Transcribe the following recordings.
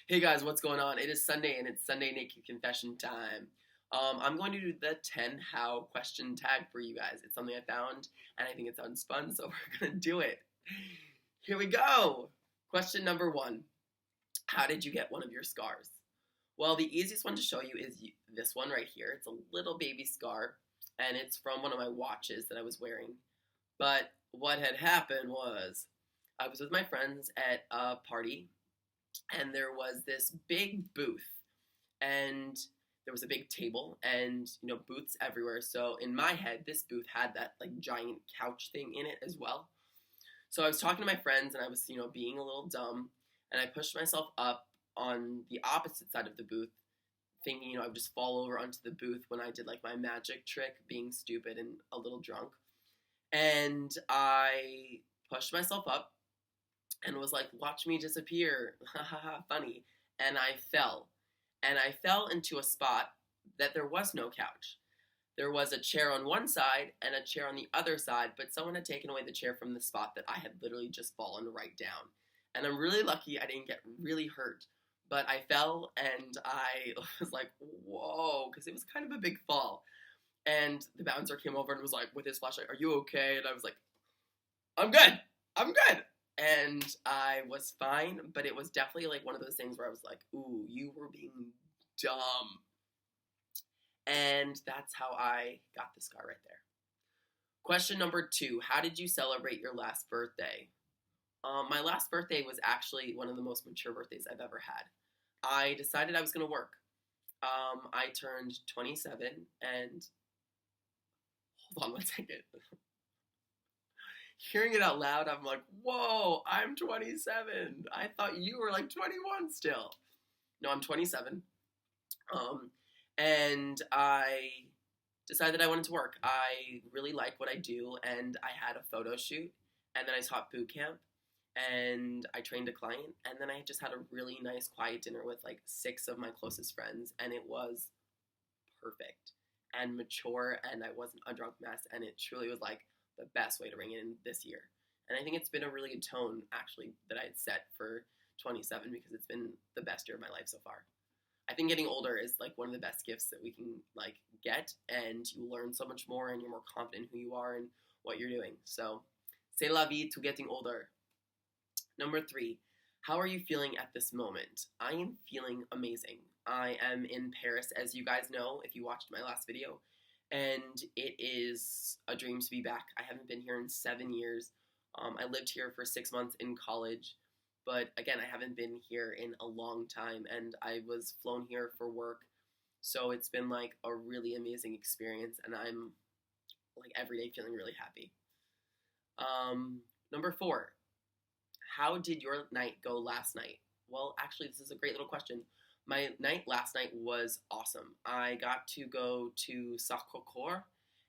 Hey guys, what's going on? It is Sunday and it's Sunday Naked Confession time. I'm going to do the 10 how question tag for you guys. It's something I found and I think it sounds fun, so we're going to do it. Here we go. Question number 1. How did you get one of your scars? Well, the easiest one to show you is this one right here. It's a little baby scar and it's from one of my watches that I was wearing. But what had happened was I was with my friends at a party and there was this big booth and there was a big table and booths everywhere. So in my head this booth had that like giant couch thing in it as well. So I was talking to my friends and I was being a little dumb and I pushed myself up on the opposite side of the booth thinking I would just fall over onto the booth when I did like my magic trick, being stupid and a little drunk. And I pushed myself up and was like, watch me disappear, ha ha ha, funny. And I fell. And I fell into a spot that there was no couch. There was a chair on one side and a chair on the other side, but someone had taken away the chair from the spot that I had literally just fallen right down. And I'm really lucky I didn't get really hurt, but I fell and I was like, whoa, because it was kind of a big fall. And the bouncer came over and was like, with his flashlight, are you okay? And I was like, I'm good. And I was fine, but it was definitely like one of those things where I was like, ooh, you were being dumb. And that's how I got the scar right there. Question number 2, how did you celebrate your last birthday? My last birthday was actually one of the most mature birthdays I've ever had. I decided I was going to work. I turned 27 and, hold on one second. Hearing it out loud, I'm like, whoa, I'm 27. I thought you were like 21 still. No, I'm 27. And I decided I wanted to work. I really like what I do, and I had a photo shoot, and then I taught boot camp, and I trained a client, and then I just had a really nice quiet dinner with like 6 of my closest friends, and it was perfect and mature, and I wasn't a drunk mess, and it truly was like the best way to ring in this year. And I think it's been a really good tone, actually, that I had set for 27 because it's been the best year of my life so far. I think getting older is like one of the best gifts that we can like get, and you learn so much more and you're more confident in who you are and what you're doing. So, c'est la vie to getting older. Number 3, how are you feeling at this moment? I am feeling amazing. I am in Paris, as you guys know, if you watched my last video, and it is a dream to be back. I haven't been here in 7 years. I lived here for 6 months in college, but again, I haven't been here in a long time, and I was flown here for work, so it's been like a really amazing experience, and I'm like every day feeling really happy. Number 4, how did your night go last night? Well, actually, this is a great little question. My night last night was awesome. I got to go to Sacré-Cœur,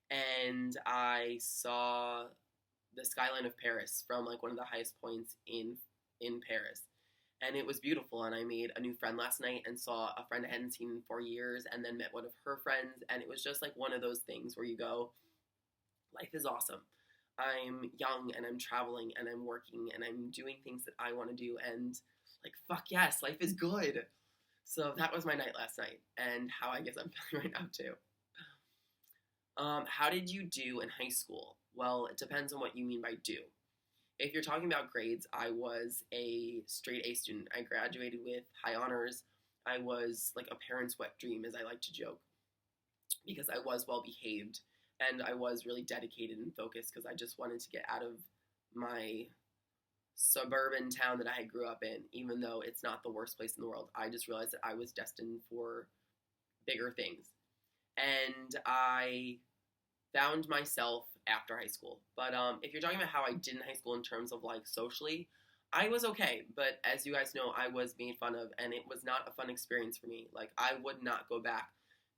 and I saw the skyline of Paris from like one of the highest points in Paris. And it was beautiful, and I made a new friend last night and saw a friend I hadn't seen in 4 years and then met one of her friends, and it was just like one of those things where you go, life is awesome. I'm young and I'm traveling and I'm working and I'm doing things that I want to do, and like, fuck yes, life is good. So that was my night last night, and how I guess I'm feeling right now too. How did you do in high school? Well, it depends on what you mean by do. If you're talking about grades, I was a straight A student. I graduated with high honors. I was like a parent's wet dream, as I like to joke, because I was well behaved, and I was really dedicated and focused because I just wanted to get out of my suburban town that I grew up in, even though it's not the worst place in the world. I just realized that I was destined for bigger things. And I found myself after high school. But if you're talking about how I did in high school in terms of like socially, I was okay. But as you guys know, I was made fun of, and it was not a fun experience for me. Like, I would not go back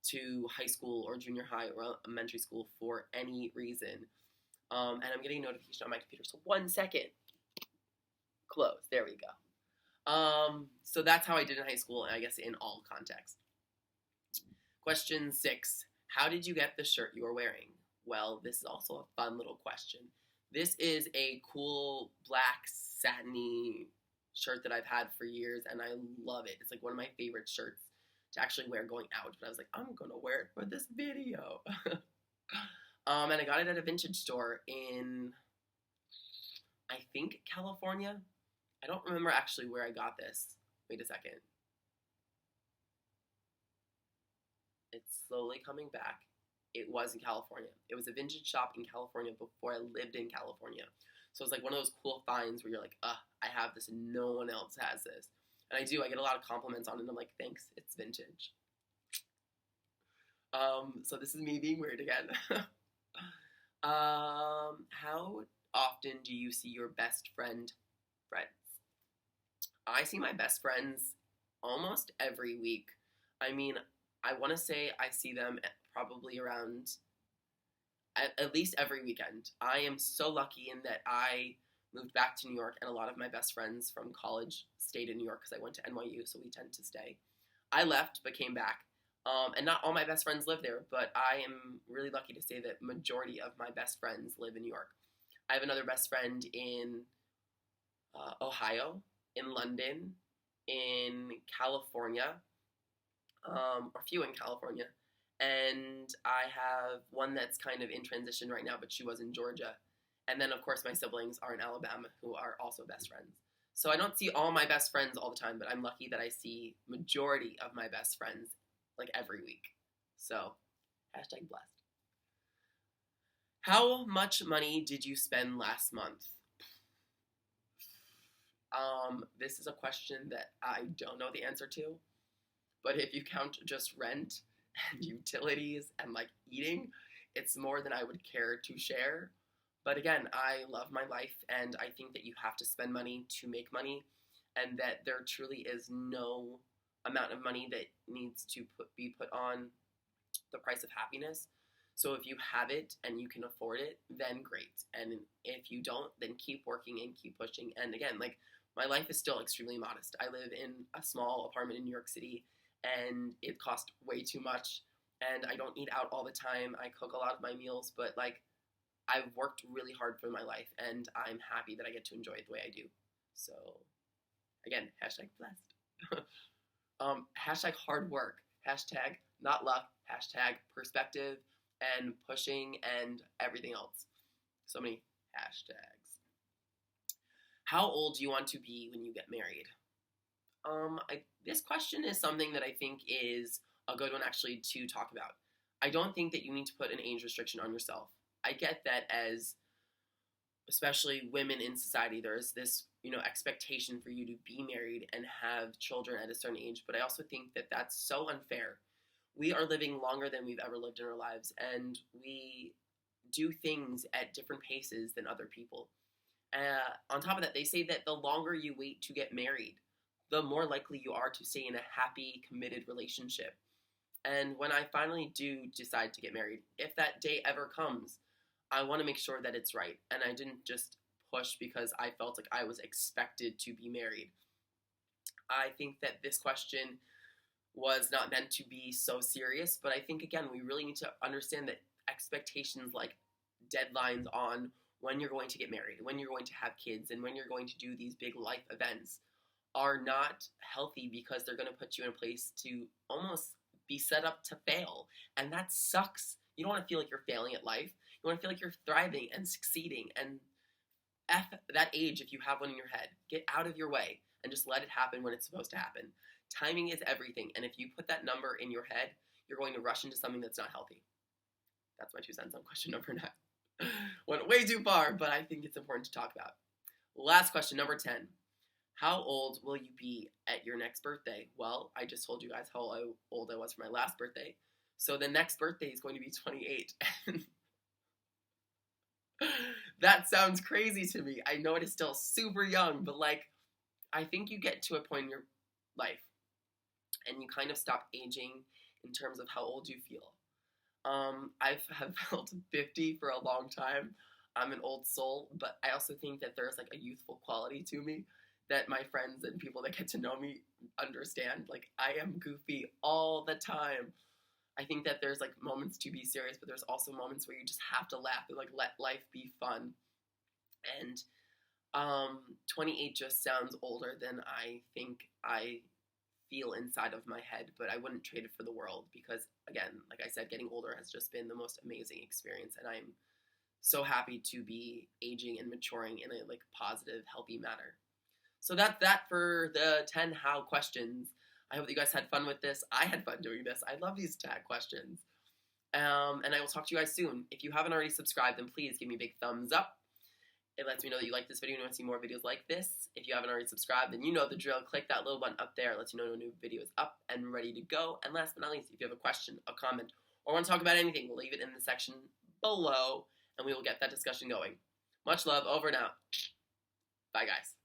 to high school or junior high or elementary school for any reason. And I'm getting a notification on my computer, so 1 second. Close. There we go. So that's how I did in high school, and I guess in all contexts. Question 6. How did you get the shirt you are wearing? Well, this is also a fun little question. This is a cool black satiny shirt that I've had for years, and I love it. It's like one of my favorite shirts to actually wear going out. But I was like, I'm gonna wear it for this video. And I got it at a vintage store in, I think, California. I don't remember actually where I got this. Wait a second. It's slowly coming back. It was in California. It was a vintage shop in California before I lived in California. So it's like one of those cool finds where you're like, I have this and no one else has this. And I do. I get a lot of compliments on it, and I'm like, thanks, it's vintage. So this is me being weird again. How often do you see your best friends? I see my best friends almost every week. I mean, I want to say I see them probably around at least every weekend. I am so lucky in that I moved back to New York, and a lot of my best friends from college stayed in New York because I went to NYU, so we tend to stay. I left but came back. And not all my best friends live there, but I am really lucky to say that majority of my best friends live in New York. I have another best friend in Ohio, in London, in California, or a few in California, and I have one that's kind of in transition right now, but she was in Georgia. And then, of course, my siblings are in Alabama, who are also best friends. So I don't see all my best friends all the time, but I'm lucky that I see majority of my best friends like every week. So, hashtag blessed. How much money did you spend last month? This is a question that I don't know the answer to, but if you count just rent and utilities and like eating, it's more than I would care to share. But again, I love my life, and I think that you have to spend money to make money, and that there truly is no amount of money that needs to be put on the price of happiness. So if you have it and you can afford it, then great. And if you don't, then keep working and keep pushing. And again, like, my life is still extremely modest. I live in a small apartment in New York City, and it costs way too much, and I don't eat out all the time. I cook a lot of my meals, but like, I've worked really hard for my life, and I'm happy that I get to enjoy it the way I do. So, again, hashtag blessed. Hashtag hard work. Hashtag not luck. Hashtag perspective and pushing and everything else. So many hashtags. How old do you want to be when you get married? This question is something that I think is a good one actually to talk about. I don't think that you need to put an age restriction on yourself. I get that as especially women in society, there's this, expectation for you to be married and have children at a certain age, but I also think that that's so unfair. We are living longer than we've ever lived in our lives, and we do things at different paces than other people. On top of that, they say that the longer you wait to get married, the more likely you are to stay in a happy, committed relationship. And when I finally do decide to get married, if that day ever comes, I want to make sure that it's right. And I didn't just push because I felt like I was expected to be married. I think that this question was not meant to be so serious, but I think, again, we really need to understand that expectations like deadlines on when you're going to get married, when you're going to have kids, and when you're going to do these big life events are not healthy, because they're going to put you in a place to almost be set up to fail. And that sucks. You don't want to feel like you're failing at life. You want to feel like you're thriving and succeeding. And F that age, if you have one in your head. Get out of your way and just let it happen when it's supposed to happen. Timing is everything. And if you put that number in your head, you're going to rush into something that's not healthy. That's my 2 cents on question number 9. Went way too far, but I think it's important to talk about. Last question, number 10. How old will you be at your next birthday? Well, I just told you guys how old I was for my last birthday. So the next birthday is going to be 28. That sounds crazy to me. I know it is still super young, but I think you get to a point in your life and you kind of stop aging in terms of how old you feel. I have felt 50 for a long time. I'm an old soul, but I also think that there's a youthful quality to me that my friends and people that get to know me understand. I am goofy all the time. I think that there's moments to be serious, but there's also moments where you just have to laugh and let life be fun. And 28 just sounds older than I think I feel inside of my head, but I wouldn't trade it for the world because, again, like I said, getting older has just been the most amazing experience, and I'm so happy to be aging and maturing in a like positive, healthy manner. So that's that for the 10 how questions. I hope that you guys had fun with this. I had fun doing this. I love these tag questions. And I will talk to you guys soon. If you haven't already subscribed, then please give me a big thumbs up. It lets me know that you like this video and you want to see more videos like this. If you haven't already subscribed, then you know the drill. Click that little button up there. It lets you know when a new video is up and ready to go. And last but not least, if you have a question, a comment, or want to talk about anything, leave it in the section below, and we will get that discussion going. Much love. Over and out. Bye, guys.